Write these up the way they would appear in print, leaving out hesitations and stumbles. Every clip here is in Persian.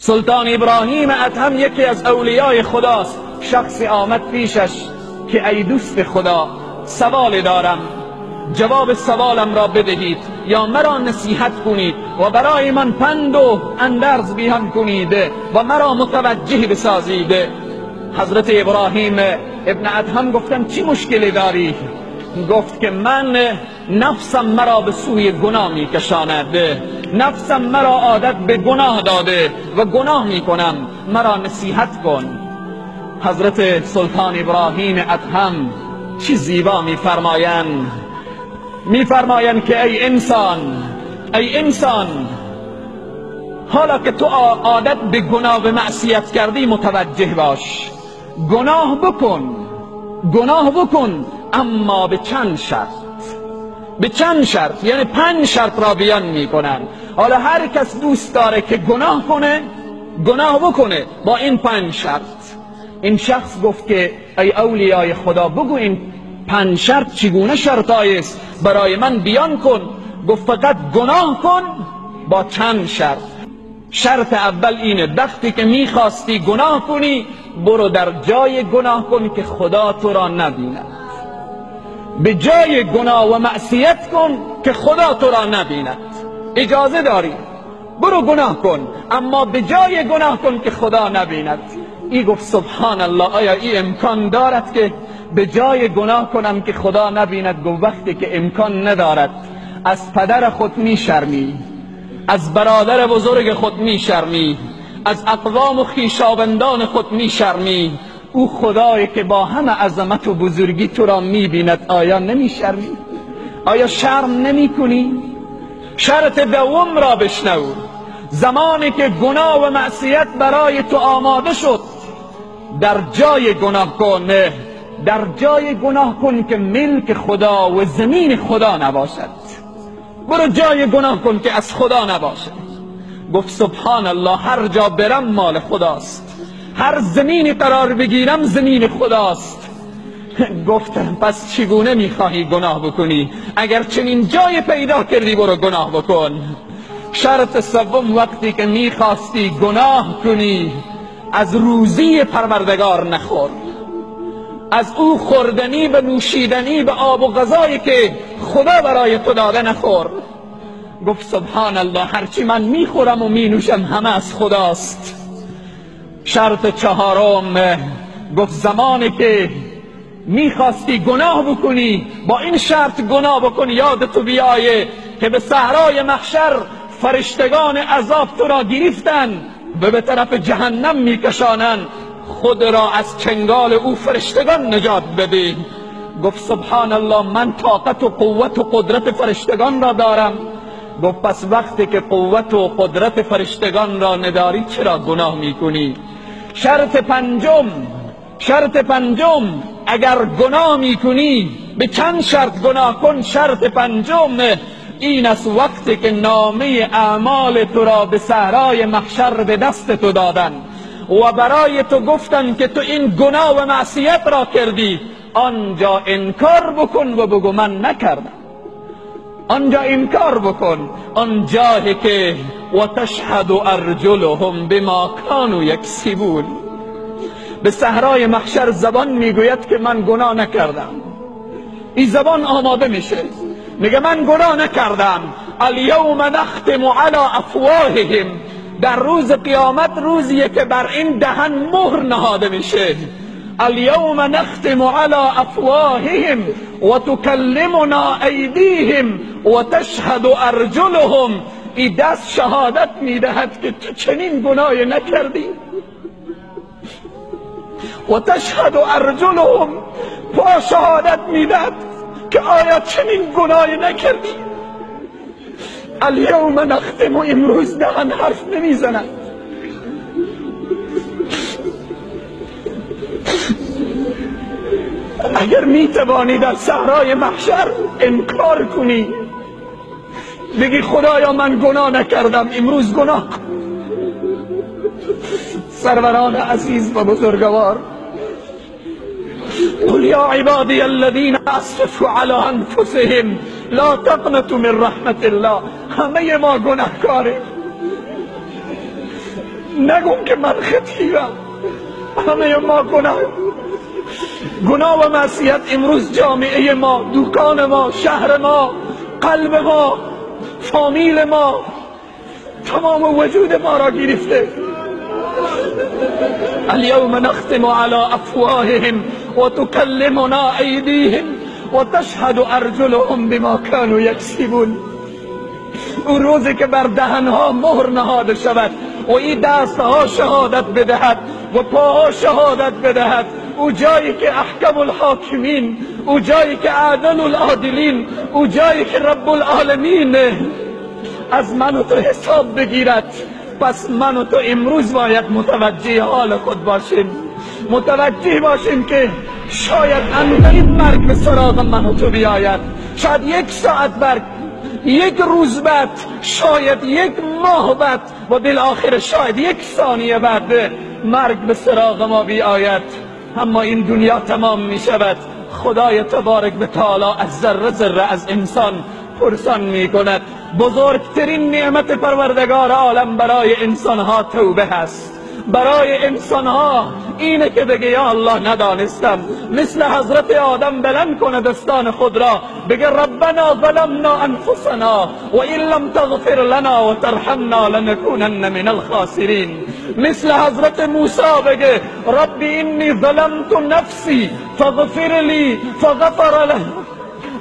سلطان ابراهیم ادهم یکی از اولیای خداست. شخصی آمد پیشش که ای دوست خدا، سوال دارم، جواب سوالم را بدهید یا مرا نصیحت کنید و برای من پند و اندرز بیان کنید و مرا متوجه بسازید. حضرت ابراهیم ابن ادهم گفتن چی مشکلی داری؟ گفت که من نفسم مرا به سوی گناه می کشاند، نفسم مرا عادت به گناه داده و گناه می کنم، مرا نصیحت کن. حضرت سلطان ابراهیم ادهم چی زیبا می فرمایند که ای انسان، حالا که تو عادت به گناه و معصیت کردی متوجه باش، گناه بکن اما به چند شرط، یعنی 5 شرط را بیان میکنن. حالا هر کس دوست داره که گناه بکنه با این 5 شرط. این شخص گفت که ای اولیای خدا بگو این 5 شرط چگونه شرطایی است برای من بیان کن. گفت فقط گناه کن با چند شرط. شرط اول اینه وقتی که میخواستی گناه کنی برو در جای گناه کن که خدا تو را نبیند. به جای گناه و معصیت کن که خدا تو را نبیند. اجازه داری برو گناه کن اما به جای گناه کن که خدا نبیند. ای گفت سبحان الله، آیا این امکان دارد که به جای گناه کنم که خدا نبیند؟ گفت وقتی که امکان ندارد از پدر خود میشرمی، از برادر بزرگ خود میشرمی، از اقوام و خویشاوندان خود میشرمی، او خدایی که با همه عظمت و بزرگی تو را میبیند آیا نمیشرمی؟ آیا شرم نمی کنی؟ شرط دوم را بشنو. زمانی که گناه و معصیت برای تو آماده شد در جای گناه کن که ملک خدا و زمین خدا نباشد. برو جای گناه کن که از خدا نباشد. گفت سبحان الله، هر جا برم مال خداست، هر زمینی قرار بگیرم زمین خداست. گفت پس چگونه میخواهی گناه بکنی؟ اگر چنین جای پیدا کردی برو گناه بکن. شرط سوم، وقتی که میخواستی گناه کنی از روزی پروردگار نخور، از او خوردنی و نوشیدنی و آب و غذایی که خدا برای تو داده نخور. گفت سبحان الله، هرچی من میخورم و مینوشم همه از خداست. شرط چهارم، گفت زمانی که میخواستی گناه بکنی با این شرط گناه بکن یاد تو بیایه که به صحرای محشر فرشتگان عذاب تو را گرفتن و به طرف جهنم میکشانن، خود را از چنگال او فرشتگان نجات بده. گفت سبحان الله، من طاقت و قوت و قدرت فرشتگان را دارم. گفت پس وقتی که قوت و قدرت فرشتگان را نداری چرا گناه میکنی؟ شرط پنجم، اگر گناه میکنی به چند شرط گناه کن. شرط پنجم این است وقتی که نامه اعمال تو را به صحرای محشر به دست تو دادن و برای تو گفتن که تو این گناه و معصیت را کردی، آنجا انکار بکن و بگو من نکردم. آنجا انکار بکن، آنجایی که و تشهد ارجلهم بما کانوا یکسبون. به صحرای محشر زبان میگوید که من گناه نکردم. این زبان آماده میشه میگه من گناه نکردم. الیوم نختم علی افواههم، در روز قیامت روزیه که بر این دهن مهر نهاده میشه. الیوم نختم علی افواههم و تکلمنا ایدیهم و تشهد ارجلهم. این دست شهادت میدهد که تو چنین گناهی نکردی. و تشهد ارجلهم، پا شهادت میدهد که آیا چنین گناهی نکردی. الیوم نختم، امروز دهن حرف نمیزند. اگر میتوانی در صحرای محشر انکار کنی بگی خدایا من گناه نکردم، امروز گناه کن. سروران عزیز و بزرگوار، قل یا عبادی الذین اسرفوا علی انفسهم لا تقنطوا من رحمت الله. همه ما گناهکاریم، نگون که من خطیرم. همه ما گناه و معصیت امروز جامعه ما، دکان ما، شهر ما، قلب ما، فامیل ما، تمام وجود ما را گرفته. اليوم نختم على افواههم وتكلمنا ایدیهم وتشهد ارجلهم بما كانوا یکسبون. اون روزی که بر دهنها مهر نهاده شود و این دستها شهادت بدهد و پاها شهادت بدهد، او جایی که احکم الحاکمین، او جایی که عادل العادلین، او جایی که رب العالمین از من و تو حساب بگیرد. پس من و تو امروز باید متوجه حال خود باشیم، متوجه باشیم که شاید اندرین مرگ به سراغ من و تو بیاید، شاید یک ساعت بعد، یک روز بعد، شاید یک ماه بعد و بالآخر شاید یک ثانیه بعد مرگ به سراغ ما بیاید. اما این دنیا تمام می شود. خدای تبارک و تعالی از ذره ذره از انسان پرسان می کند. بزرگترین نعمت پروردگار عالم برای انسانها توبه هست. برای انسانها اینه که بگه یا الله ندانستم، مثل حضرت آدم بلند کنه دستان خود را بگه ربنا ظلمنا انفسنا و این لم تغفر لنا و ترحمنا لنکونن من الخاسرین. مثل حضرت موسی بگه ربی انی ظلمت نفسی فاغفر لی فغفر له.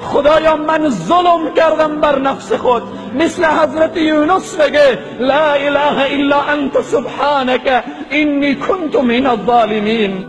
خدایا من ظلم کردم بر نفس خود. مثل حضرت یونس بگه لا اله الا انت سبحانك انی کنت من الظالمین.